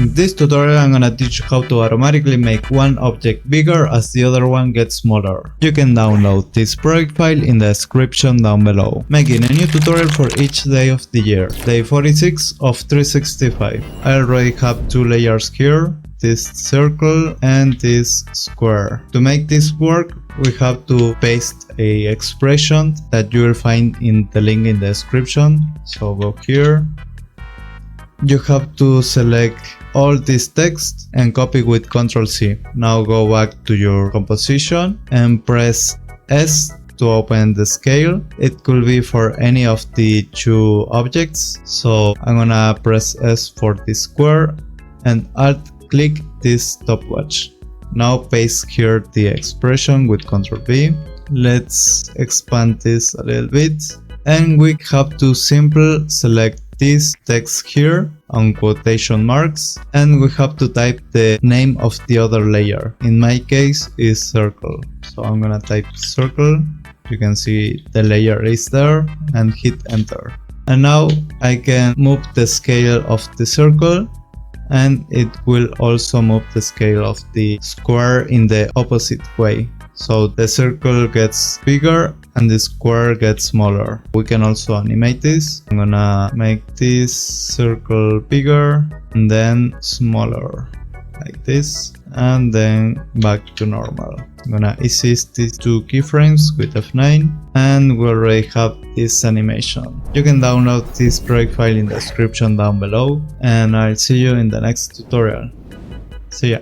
In this tutorial I'm gonna teach you how to automatically make one object bigger as the other one gets smaller. You can download this project file in the description down below. Making a new tutorial for each day of the year, day 46 of 365. I already have two layers here, this circle and this square. To make this work, we have to paste a expression that you will find in the link in the description. So go here. You have to select all this text and copy with Ctrl+C. Now go back to your composition and press S to open the scale. It could be for any of the two objects. So I'm gonna press S for this square and Alt click this stopwatch. Now paste here the expression with Ctrl+V. Let's expand this a little bit. And we have to simply select this text here on quotation marks, and we have to type the name of the other layer. In my case is circle. So I'm gonna type circle. You can see the layer is there and hit enter. And now I can move the scale of the circle, and it will also move the scale of the square in the opposite way. So the circle gets bigger and the square gets smaller. We can also animate this. I'm gonna make this circle bigger and then smaller like this, and then back to normal. I'm gonna assist these two keyframes with F9, and we already have this animation. You can download this project file in the description down below, and I'll see you in the next tutorial. See ya!